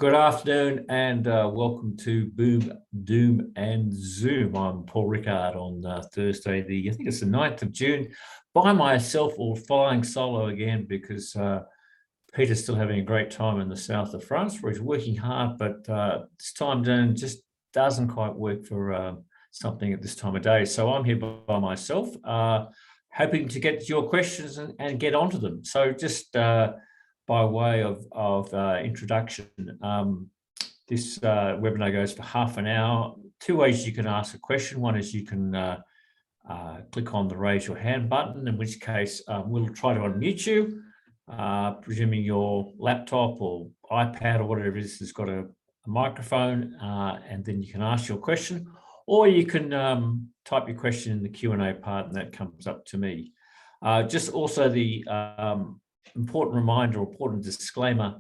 Good afternoon and welcome to Boom, Doom and Zoom. I'm Paul Rickard on Thursday, I think it's the 9th of June, by myself or flying solo again because Peter's still having a great time in the south of France where he's working hard, but this time zone just doesn't quite work for something at this time of day. So I'm here by myself, hoping to get your questions and get onto them. So just by way of introduction, this webinar goes for half an hour. Two ways you can ask a question. One is you can click on the raise your hand button, in which case we'll try to unmute you, presuming your laptop or iPad or whatever it is has got a microphone, and then you can ask your question, or you can type your question in the Q&A part and that comes up to me. Just also the important reminder, important disclaimer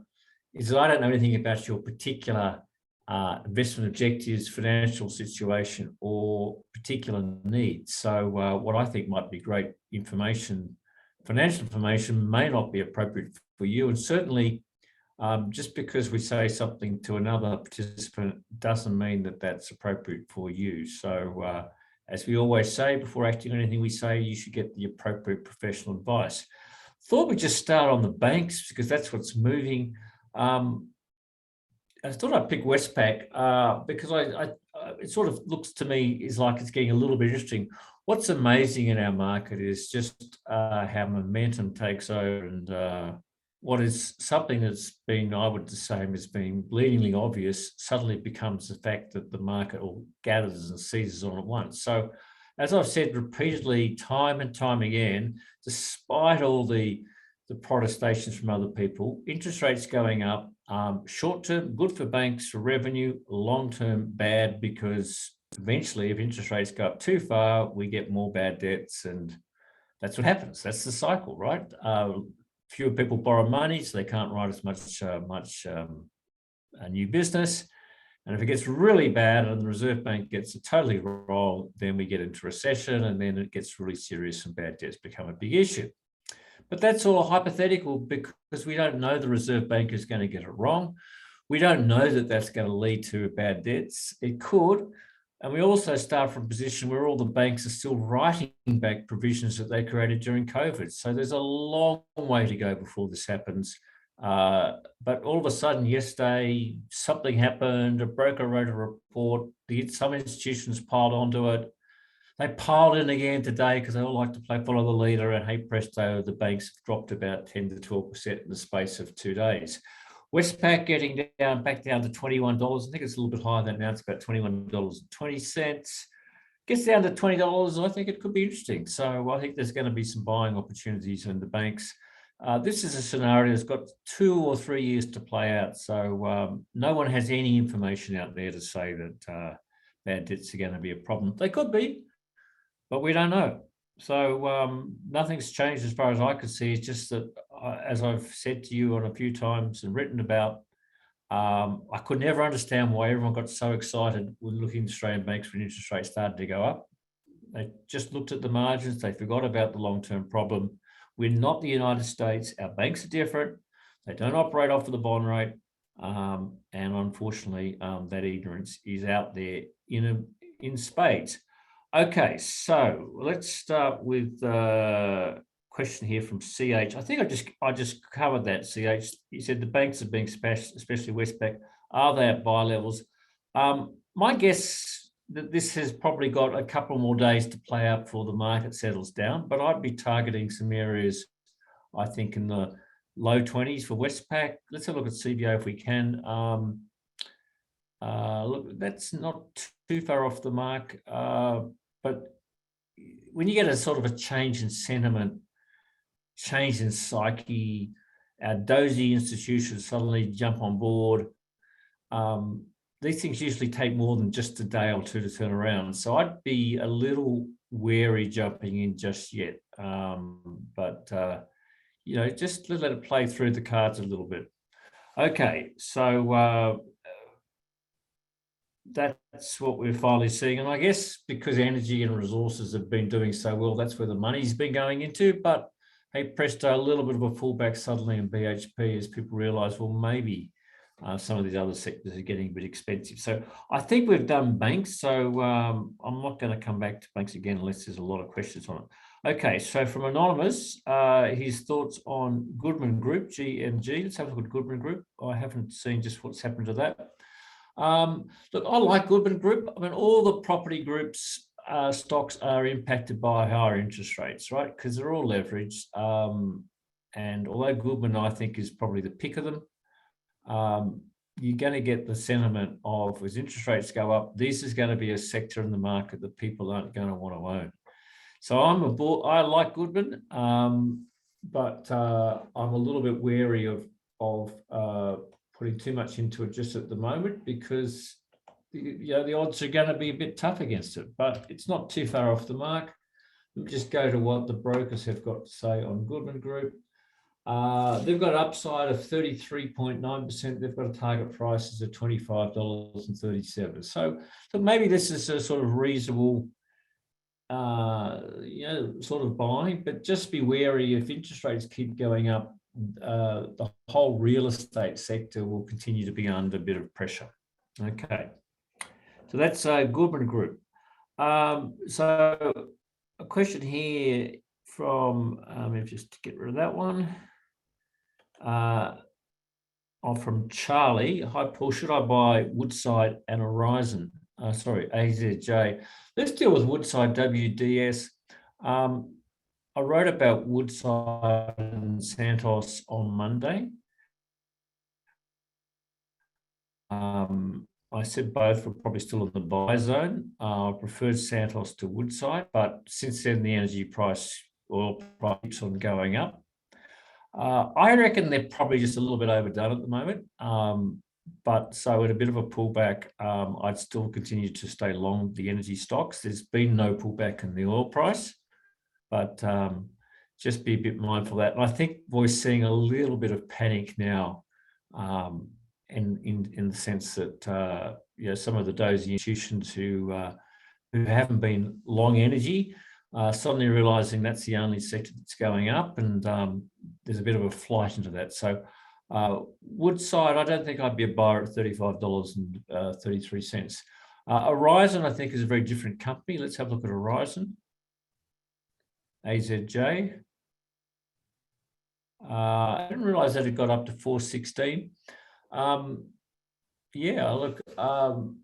is that I don't know anything about your particular investment objectives, financial situation, or particular needs. So what I think might be great information, financial information, may not be appropriate for you. And certainly just because we say something to another participant doesn't mean that that's appropriate for you. So as we always say, before acting on anything we say, you should get the appropriate professional advice. Thought we'd just start on the banks because that's what's moving. I thought I'd pick Westpac because it sort of looks to me is like it's getting a little bit interesting. What's amazing in our market is just how momentum takes over, and what is something that's been, I would say, has been bleedingly obvious, suddenly becomes the fact that the market all gathers and seizes on at once. So as I've said repeatedly, time and time again, despite all the protestations from other people, interest rates going up, short-term, good for banks, for revenue, long-term, bad, because eventually if interest rates go up too far, we get more bad debts, and that's what happens. That's the cycle, right? Fewer people borrow money, so they can't write as much new business. And if it gets really bad and the Reserve Bank gets it totally wrong, then we get into recession, and then it gets really serious and bad debts become a big issue. But that's all hypothetical because we don't know the Reserve Bank is going to get it wrong. We don't know that that's going to lead to bad debts. It could. And we also start from a position where all the banks are still writing back provisions that they created during COVID. So there's a long way to go before this happens. But all of a sudden yesterday, something happened, a broker wrote a report, some institutions piled onto it. They piled in again today because they all like to follow the leader, and hey presto, the banks have dropped about 10 to 12% in the space of 2 days. Westpac getting back down to $21. I think it's a little bit higher than now. It's about $21.20. Gets down to $20. I think it could be interesting. So I think there's going to be some buying opportunities in the banks. This is a scenario that's got 2 or 3 years to play out. So no one has any information out there to say that bad debts are going to be a problem. They could be, but we don't know. So nothing's changed as far as I could see. It's just that, as I've said to you on a few times and written about, I could never understand why everyone got so excited when looking at Australian banks when interest rates started to go up. They just looked at the margins. They forgot about the long-term problem. We're not the United States. Our banks are different. They don't operate off of the bond rate. And unfortunately, that ignorance is out there in spades. Okay, so let's start with a question here from CH. I think I just covered that, CH. You said the banks are being smashed, especially Westpac. Are they at buy levels? My guess that this has probably got a couple more days to play out before the market settles down, but I'd be targeting some areas, I think, in the low 20s for Westpac. Let's have a look at CBO if we can. Look, that's not too far off the mark, but when you get a sort of a change in sentiment, change in psyche, our dozy institutions suddenly jump on board. These things usually take more than just a day or two to turn around. So I'd be a little wary jumping in just yet. Just let it play through the cards a little bit. Okay, so that's what we're finally seeing. And I guess because energy and resources have been doing so well, that's where the money's been going into. But hey, presto, a little bit of a pullback suddenly in BHP as people realise, well, maybe some of these other sectors are getting a bit expensive. So I think we've done banks. So I'm not going to come back to banks again unless there's a lot of questions on it. Okay, so from Anonymous, his thoughts on Goodman Group, GMG. Let's have a look at Goodman Group. I haven't seen just what's happened to that. Look, I like Goodman Group. I mean, all the property groups stocks are impacted by higher interest rates, right? Because they're all leveraged. And although Goodman, I think, is probably the pick of them, you're going to get the sentiment of, as interest rates go up, this is going to be a sector in the market that people aren't going to want to own. So I like Goodman, but I'm a little bit wary of putting too much into it just at the moment, because the odds are going to be a bit tough against it. But it's not too far off the mark. Just go to what the brokers have got to say on Goodman Group. They've got an upside of 33.9%. They've got a target prices of $25.37. So maybe this is a sort of reasonable, sort of buying, but just be wary if interest rates keep going up. The whole real estate sector will continue to be under a bit of pressure. Okay, so that's Goodman Group. So a question here from, just to get rid of that one. From Charlie. Hi, Paul. Should I buy Woodside and Horizon? AZJ. Let's deal with Woodside WDS. I wrote about Woodside and Santos on Monday. I said both were probably still in the buy zone. I preferred Santos to Woodside, but since then the oil price keeps on going up. I reckon they're probably just a little bit overdone at the moment. But so at a bit of a pullback, I'd still continue to stay long the energy stocks. There's been no pullback in the oil price, but just be a bit mindful of that. And I think we're seeing a little bit of panic now, in the sense that some of the dozy institutions who haven't been long energy suddenly realizing that's the only sector that's going up, and there's a bit of a flight into that. So Woodside, I don't think I'd be a buyer at $35.33. Horizon, I think, is a very different company. Let's have a look at Horizon. AZJ. I didn't realize that it got up to 416. Look, I'm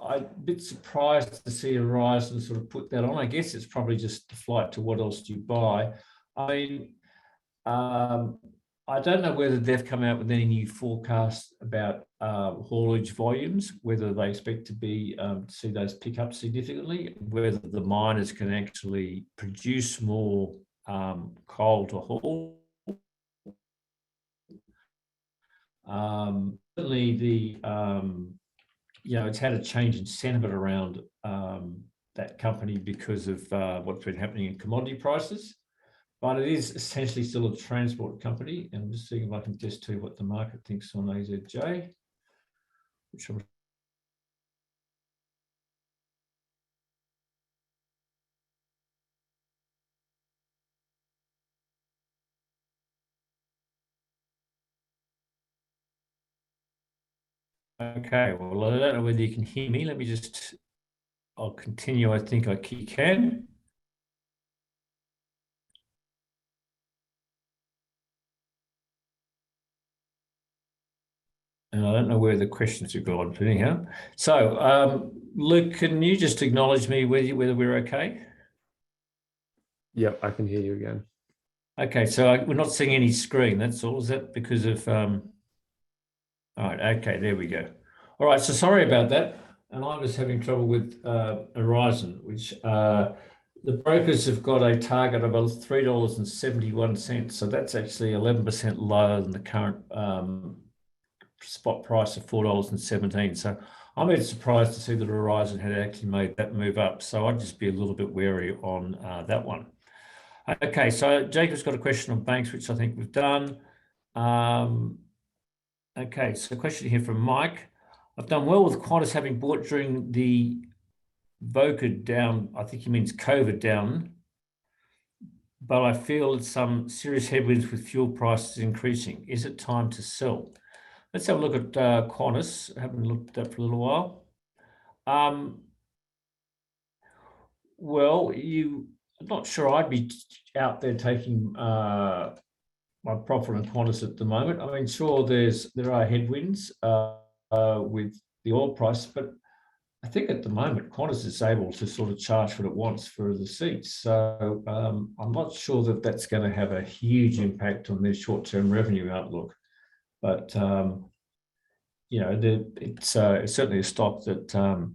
a bit surprised to see Horizon sort of put that on. I guess it's probably just the flight to what else do you buy. I mean, I don't know whether they've come out with any new forecasts about haulage volumes, whether they expect to be see those pick up significantly, whether the miners can actually produce more coal to haul. Certainly it's had a change in sentiment around that company because of what's been happening in commodity prices. But it is essentially still a transport company. And I'm just seeing if I can just tell you what the market thinks on AZJ. Okay, well, I don't know whether you can hear me. I'll continue. I think I can. And I don't know where the questions have gone, but anyhow. So, Luke, can you just acknowledge me whether we're okay? Yep, I can hear you again. Okay, so we're not seeing any screen. That's all. Is that because of? All right. Okay, there we go. All right. So sorry about that. And I was having trouble with Horizon, which the brokers have got a target of $3.71. So that's actually 11% lower than the current spot price of $4.17. So I'm a bit surprised to see that Horizon had actually made that move up. So I'd just be a little bit wary on that one. Okay, so Jacob's got a question on banks, which I think we've done. Okay, so a question here from Mike. I've done well with Qantas having bought during the VOCA down, I think he means COVID down, but I feel some serious headwinds with fuel prices increasing. Is it time to sell? Let's have a look at Qantas. I haven't looked at that for a little while. Well, I'm not sure I'd be out there taking my profit on Qantas at the moment. I mean, sure, there are headwinds with the oil price, but I think at the moment Qantas is able to sort of charge what it wants for the seats. So I'm not sure that that's going to have a huge impact on their short-term revenue outlook. But it's certainly a stock that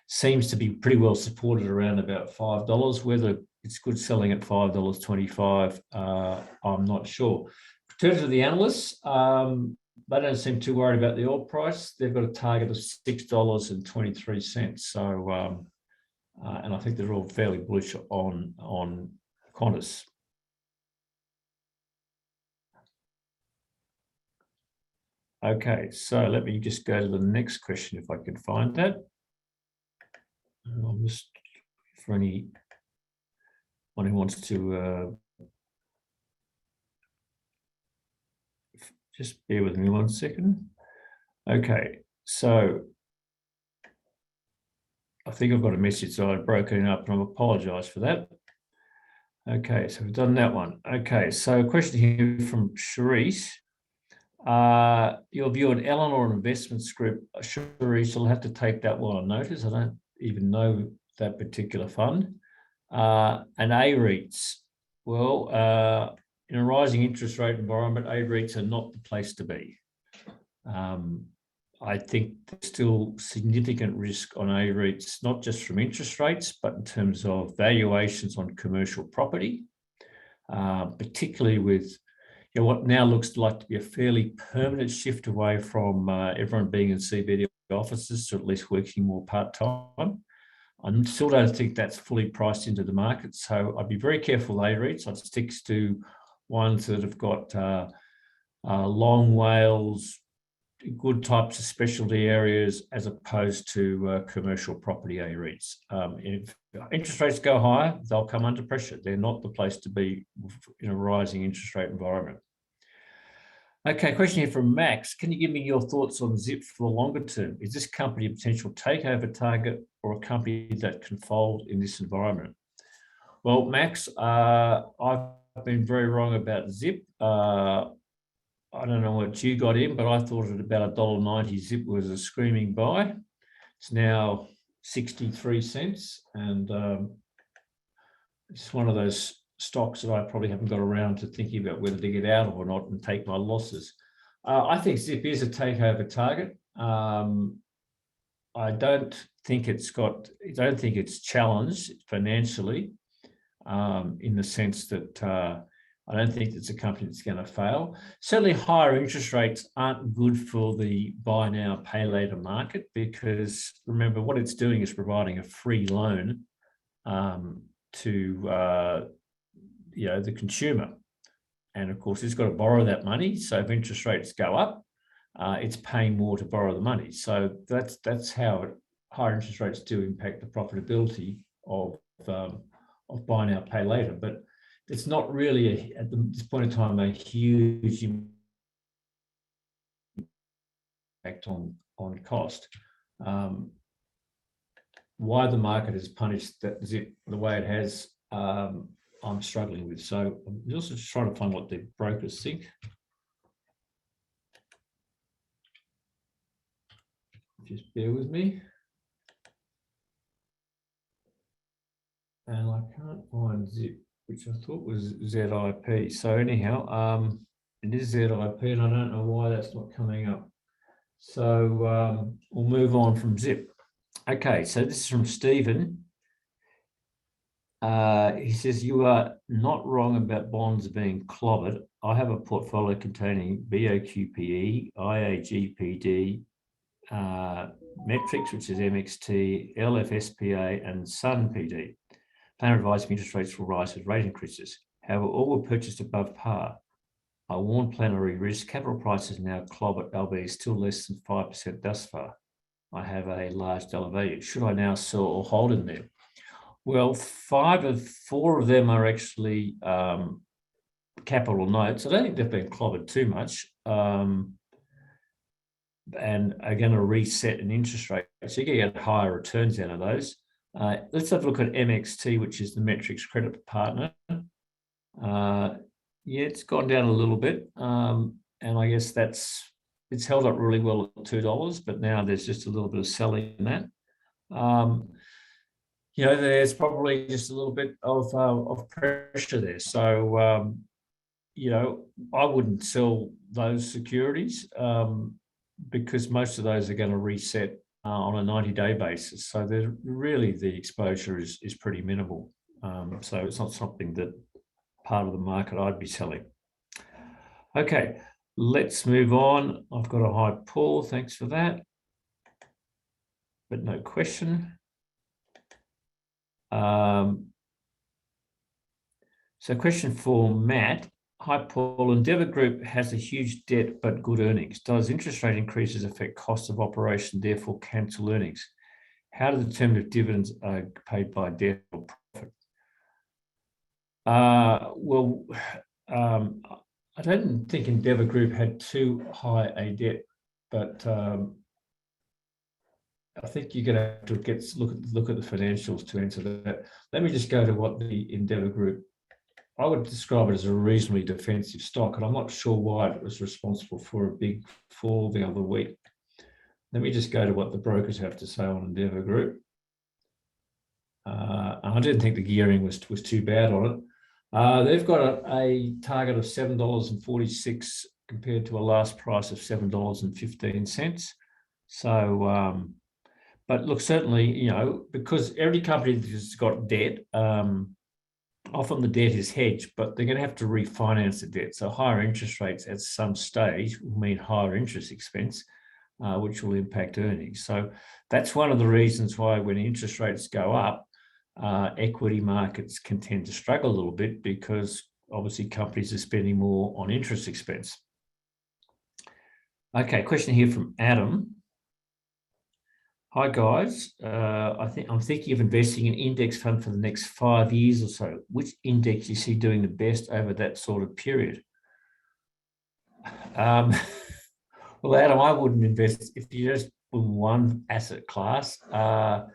seems to be pretty well supported around about $5. Whether it's good selling at $5.25, I'm not sure. In terms of the analysts, they don't seem too worried about the oil price. They've got a target of $6.23. So, and I think they're all fairly bullish on Qantas. Okay, so let me just go to the next question if I can find that. I'll just, for anyone who wants to just bear with me 1 second. Okay, so I think I've got a message that I've broken up, and I apologise for that. Okay, so we've done that one. Okay, so a question here from Charisse. Your view on Eleanor Investments Group. Charisse, I'll have to take that one on notice. I don't even know that particular fund. And A-REITs. Well, in a rising interest rate environment, A-REITs are not the place to be. I think there's still significant risk on A-REITs, not just from interest rates, but in terms of valuations on commercial property, particularly with what now looks like to be a fairly permanent shift away from everyone being in CBD offices to at least working more part-time. I still don't think that's fully priced into the market. So I'd be very careful with A-REITs. I'd stick to ones that have got long WALEs, good types of specialty areas, as opposed to commercial property A-REITs. If interest rates go higher, they'll come under pressure. They're not the place to be in a rising interest rate environment. Okay, question here from Max. Can you give me your thoughts on Zip for the longer term? Is this company a potential takeover target or a company that can fold in this environment? Well, Max, I've been very wrong about Zip. I don't know what you got in, but I thought at about $1.90 Zip was a screaming buy. It's now 63 cents, and it's one of those stocks that I probably haven't got around to thinking about whether to get out of or not and take my losses. I think Zip is a takeover target. I don't think it's challenged financially, in the sense that I don't think it's a company that's going to fail. Certainly higher interest rates aren't good for the buy now, pay later market, because remember what it's doing is providing a free loan to the consumer. And of course, it's got to borrow that money. So if interest rates go up, it's paying more to borrow the money. So that's how higher interest rates do impact the profitability of buy now, pay later. But it's not really, at this point in time, a huge impact on cost. Why the market has punished that Zip the way it has, I'm struggling with. So I'm also just trying to find what the brokers think. Just bear with me. And I can't find Zip, which I thought was ZIP. So anyhow, it is ZIP, and I don't know why that's not coming up. So we'll move on from Zip. Okay, so this is from Stephen. He says, you are not wrong about bonds being clobbered. I have a portfolio containing BOQPE, IAGPD, Metrics, which is MXT, LFSPA, and SunPD. Plan advising interest rates will rise as rate increases. However, all were purchased above par. I warn plenary risk. Capital prices now clobbered, albeit still less than 5% thus far. I have a large dollar value. Should I now sell or hold in there? Well, 4 of them are actually capital notes. I don't think they've been clobbered too much. and are going to reset an interest rate. So you get higher returns out of those. Let's have a look at MXT, which is the Metrics Credit Partner. Yeah, it's gone down a little bit. And I guess it's held up really well at $2, but now there's just a little bit of selling in that. There's probably just a little bit of pressure there. So, I wouldn't sell those securities because most of those are going to reset on a 90-day basis. So the exposure is pretty minimal. So it's not something that part of the market I'd be selling. Okay, let's move on. I've got a high pull. Thanks for that. But no question. So question for Matt. Hi, Paul. Endeavour Group has a huge debt but good earnings. Does interest rate increases affect cost of operation, therefore cancel earnings? How to determine if dividends are paid by debt or profit? I don't think Endeavour Group had too high a debt, but I think you're going to have to look at the financials to answer that. Let me just go to what the Endeavour Group. I would describe it as a reasonably defensive stock, and I'm not sure why it was responsible for a big fall the other week. Let me just go to what the brokers have to say on Endeavour Group. I didn't think the gearing was too bad on it. They've got a target of $7.46 compared to a last price of $7.15. So, but look, certainly, because every company has got debt, often the debt is hedged, but they're going to have to refinance the debt. So higher interest rates at some stage will mean higher interest expense, which will impact earnings. So that's one of the reasons why when interest rates go up, equity markets can tend to struggle a little bit because obviously companies are spending more on interest expense. Okay, question here from Adam. Hi guys, I'm thinking of investing in index fund for the next 5 years or so. Which index do you see doing the best over that sort of period? Well, Adam, I wouldn't invest if you just in one asset class. I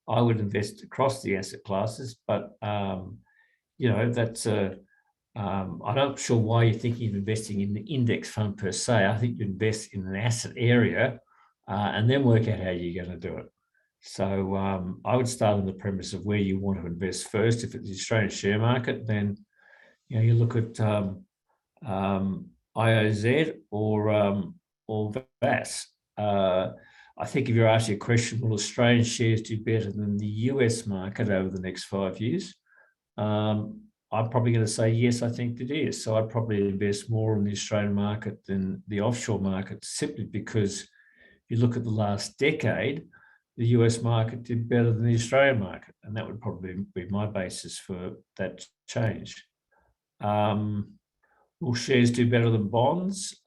would invest across the asset classes, but that's I'm not sure why you're thinking of investing in the index fund per se. I think you invest in an asset area. And then work out how you're going to do it. So I would start on the premise of where you want to invest first. If it's the Australian share market, then you look at IOZ or VAS. I think if you're asking a question, will Australian shares do better than the US market over the next 5 years? I'm probably going to say yes, I think it is. So I'd probably invest more in the Australian market than the offshore market, simply because you look at the last decade, the US market did better than the Australian market, and that would probably be my basis for that change. Will shares do better than bonds?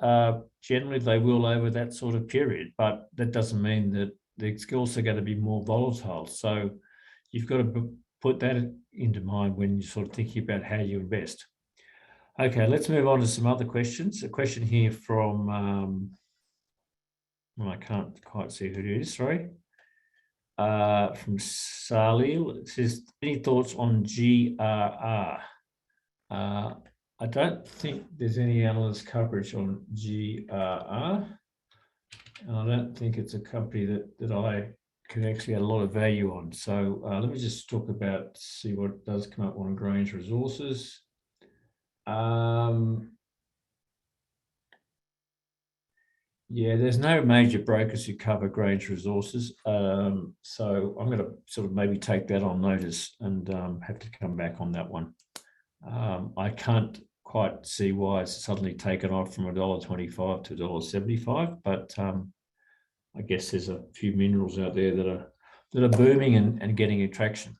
Generally, they will over that sort of period, but that doesn't mean that they're also going to be more volatile. So you've got to put that into mind when you're sort of thinking about how you invest. Okay, let's move on to some other questions. A question here from... I can't quite see who it is, sorry. From Salil, it says, any thoughts on GRR? I don't think there's any analyst coverage on GRR. And I don't think it's a company that I can actually add a lot of value on. So let me just talk about, see what does come up on Grange Resources. Yeah, there's no major brokers who cover Grange Resources. So I'm going to sort of maybe take that on notice and have to come back on that one. I can't quite see why it's suddenly taken off from $1.25 to $1.75, but I guess there's a few minerals out there that are booming and getting attraction.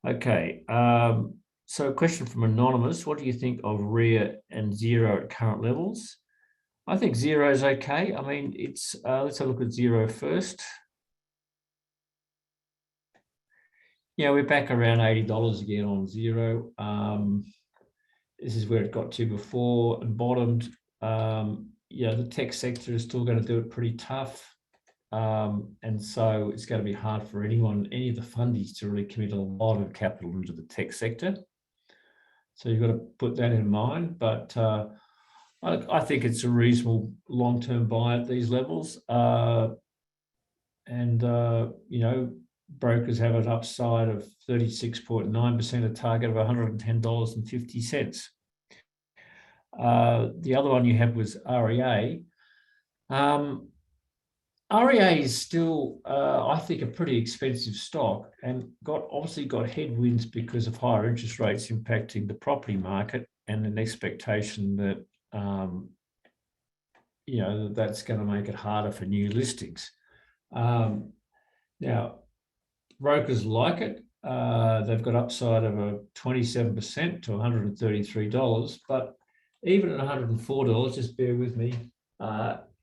Okay, so a question from Anonymous. What do you think of REA and Xero at current levels? I think Xero is okay. I mean, it's let's have a look at Xero first. Yeah, we're back around $80 again on Xero. This is where it got to before and bottomed. the tech sector is still going to do it pretty tough. And so it's going to be hard for any of the fundies to really commit a lot of capital into the tech sector. So you've got to put that in mind. But I think it's a reasonable long-term buy at these levels. Brokers have an upside of 36.9%, a target of $110.50. The other one you had was REA. REA is still, I think, a pretty expensive stock, and obviously got headwinds because of higher interest rates impacting the property market, and an expectation that that's going to make it harder for new listings. Now, brokers like it. They've got upside of a 27% to $133, but even at $104, just bear with me,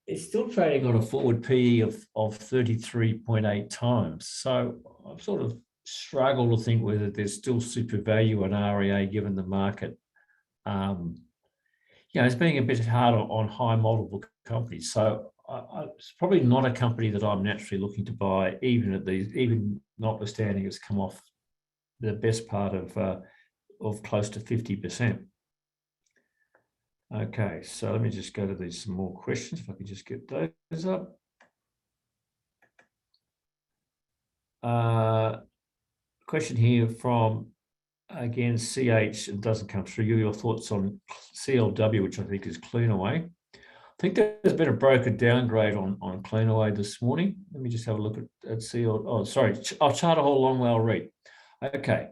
it's still trading on a forward PE of 33.8 times. So I've sort of struggled to think whether there's still super value in REA given the market. It's being a bit harder on high multiple companies. So it's probably not a company that I'm naturally looking to buy, even notwithstanding it's come off the best part of close to 50%. Okay, so let me just go to these some more questions, if I could just get those up. Question here from, again, CH, it doesn't come through. Your thoughts on CLW, which I think is Cleanaway. I think there's been a broker downgrade on Cleanaway this morning. Let me just have a look at Charter Hall Longwell REIT. Okay.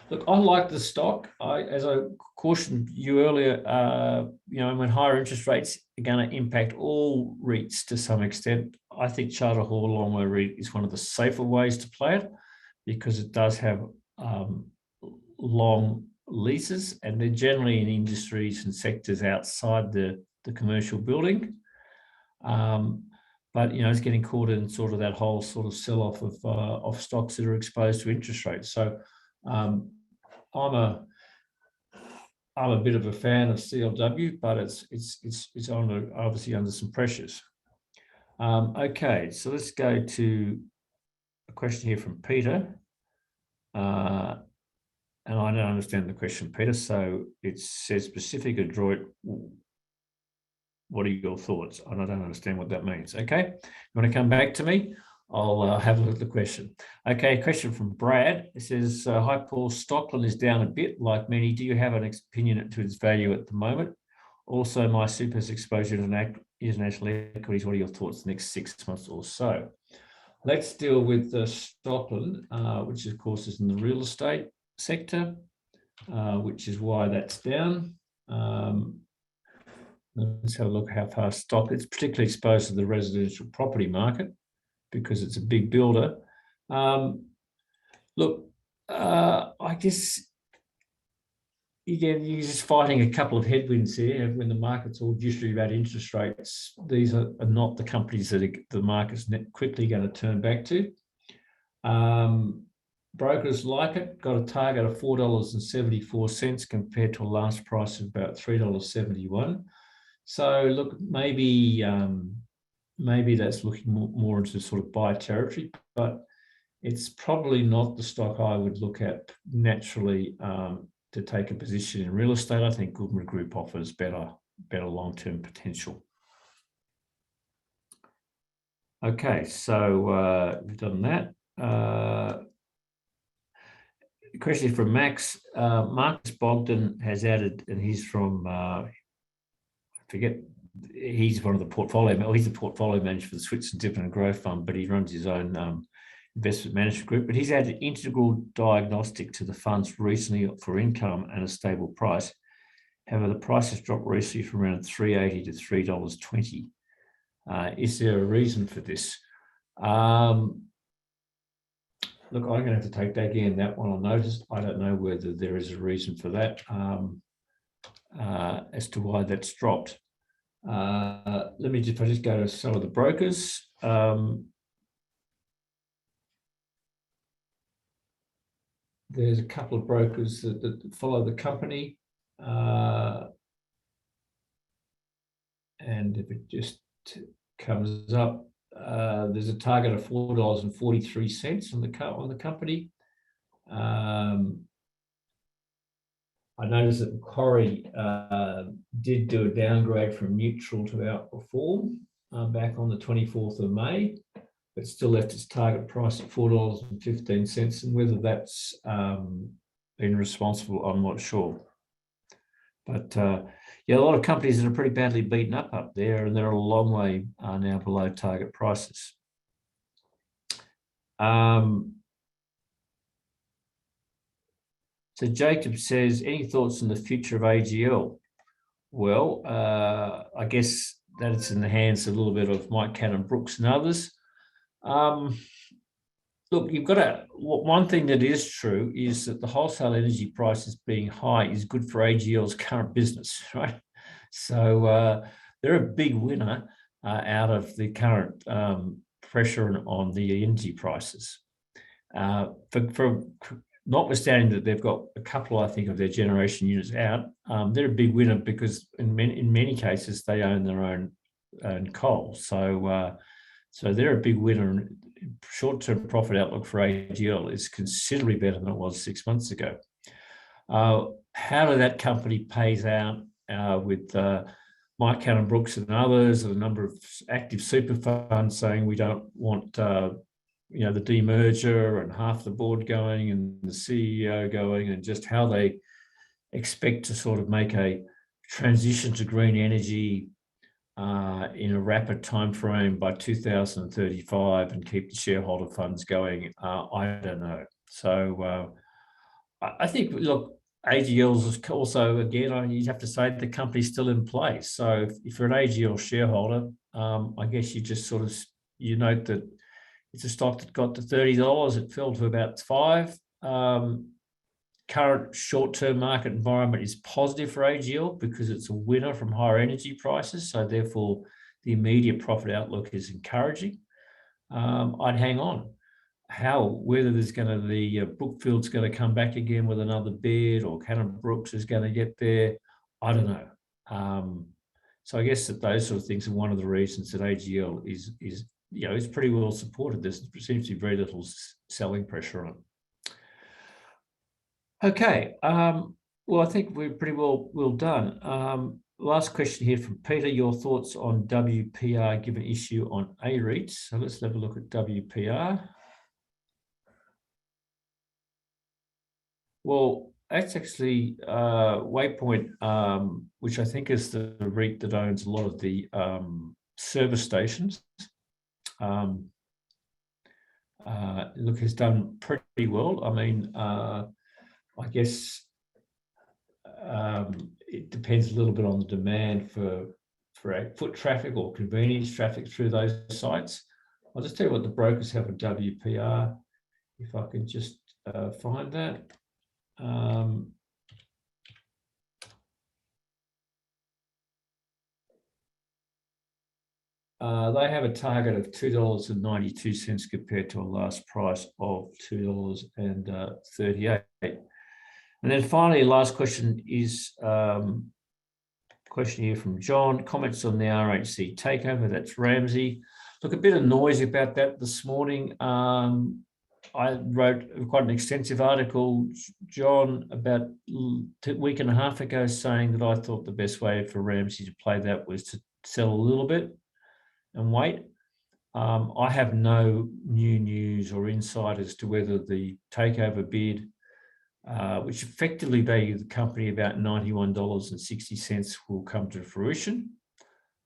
Look, I like the stock. As I cautioned you earlier, when higher interest rates are going to impact all REITs to some extent, I think Charter Hall Longwell REIT is one of the safer ways to play it, because it does have long leases, and they're generally in industries and sectors outside the commercial building. But it's getting caught in sort of that whole sort of sell-off of stocks that are exposed to interest rates. So I'm a bit of a fan of CLW, but it's obviously under some pressures. Okay, so let's go to a question here from Peter. And I don't understand the question, Peter. So it says specific adroit. What are your thoughts? And I don't understand what that means. Okay, you want to come back to me? I'll have a look at the question. Okay, question from Brad. It says, hi, Paul, Stockland is down a bit, like many. Do you have an opinion to its value at the moment? Also, my super's exposure to international equities. What are your thoughts the next 6 months or so? Let's deal with Stockland, which of course is in the real estate sector, which is why that's down. Let's have a look how far stock. It's particularly exposed to the residential property market because it's a big builder. Look, I guess again, you're just fighting a couple of headwinds here. When the market's all jittery about interest rates, these are not the companies that the market's quickly going to turn back to. Brokers like it, got a target of $4.74 compared to a last price of about $3.71. So look, maybe that's looking more into sort of buy territory, but it's probably not the stock I would look at naturally to take a position in real estate. I think Goodman Group offers better long-term potential. Okay, so we've done that. Question from Max. Marcus Bogdan has added, and he's from, he's one of the he's the portfolio manager for the Switzer Dividend Growth Fund, but he runs his own investment management group. But he's added integral diagnostic to the funds recently for income and a stable price. However, the price has dropped recently from around $3.80 to $3.20. Is there a reason for this? Look, I'm going to have to take that again, that one on notice. I don't know whether there is a reason for that as to why that's dropped. Let me just go to some of the brokers. There's a couple of brokers that follow the company. And if it just comes up, there's a target of $4.43 on the company. I noticed that Macquarie did do a downgrade from neutral to outperform back on the 24th of May, but still left its target price at $4.15. And whether that's been responsible, I'm not sure. But yeah, a lot of companies that are pretty badly beaten up there, and they're a long way now below target prices. So Jacob says, any thoughts on the future of AGL? Well, I guess that it's in the hands a little bit of Mike Cannon-Brookes and others. Look, you've got to, one thing that is true is that the wholesale energy prices being high is good for AGL's current business, right? So they're a big winner out of the current pressure on the energy prices. For notwithstanding that they've got a couple, I think, of their generation units out, they're a big winner because in many cases they own their own coal. So they're a big winner. Short-term profit outlook for AGL is considerably better than it was 6 months ago. How did that company pays out with Mike Cannon-Brookes and others, and a number of active super funds saying we don't want the demerger and half the board going and the CEO going, and just how they expect to sort of make a transition to green energy in a rapid time frame by 2035 and keep the shareholder funds going. I don't know. So I think, look, AGL's also, again, you'd have to say the company's still in place. So if you're an AGL shareholder, I guess you just sort of, you note that it's a stock that got to $30. It fell to about $5. Current short-term market environment is positive for AGL because it's a winner from higher energy prices. So therefore, the immediate profit outlook is encouraging. I'd hang on. Whether there's going to Brookfield's going to come back again with another bid, or Cannon-Brookes is going to get there, I don't know. So I guess that those sort of things are one of the reasons that AGL is pretty well supported. There seems to be very little selling pressure on it. Okay, well, I think we're pretty well done. Last question here from Peter. Your thoughts on WPR given issue on A-REITs? So let's have a look at WPR. Well, that's actually Waypoint, which I think is the REIT that owns a lot of the service stations. Look, has done pretty well. I mean, I guess it depends a little bit on the demand for foot traffic or convenience traffic through those sites. I'll just tell you what the brokers have at WPR, if I can just find that. They have a target of $2.92 compared to a last price of $2.38. And then finally, last question is question here from John. Comments on the RHC takeover. That's Ramsay. Look, a bit of noise about that this morning. I wrote quite an extensive article, John, about a week and a half ago, saying that I thought the best way for Ramsay to play that was to sell a little bit and wait. I have no new news or insight as to whether the takeover bid, which effectively valued the company about $91.60, will come to fruition,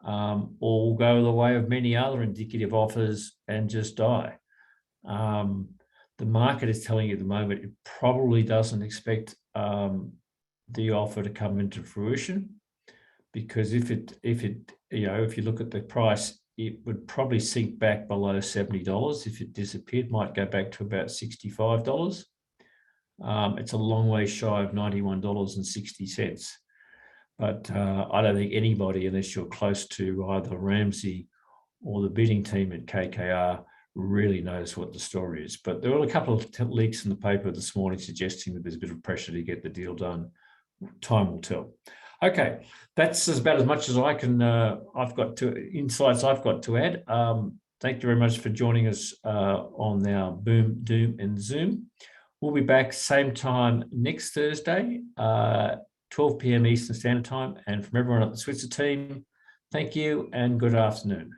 or will go the way of many other indicative offers and just die. The market is telling you at the moment it probably doesn't expect the offer to come into fruition, because if you look at the price, it would probably sink back below $70. If it disappeared, might go back to about $65. It's a long way shy of $91.60. But I don't think anybody, unless you're close to either Ramsay or the bidding team at KKR, really knows what the story is. But there were a couple of leaks in the paper this morning suggesting that there's a bit of pressure to get the deal done. Time will tell. Okay, that's about as much as I can. I've got to insights I've got to add. Thank you very much for joining us on our Boom, Doom, and Zoom. We'll be back same time next Thursday, 12 p.m. Eastern Standard Time. And from everyone at the Switzer team, thank you and good afternoon.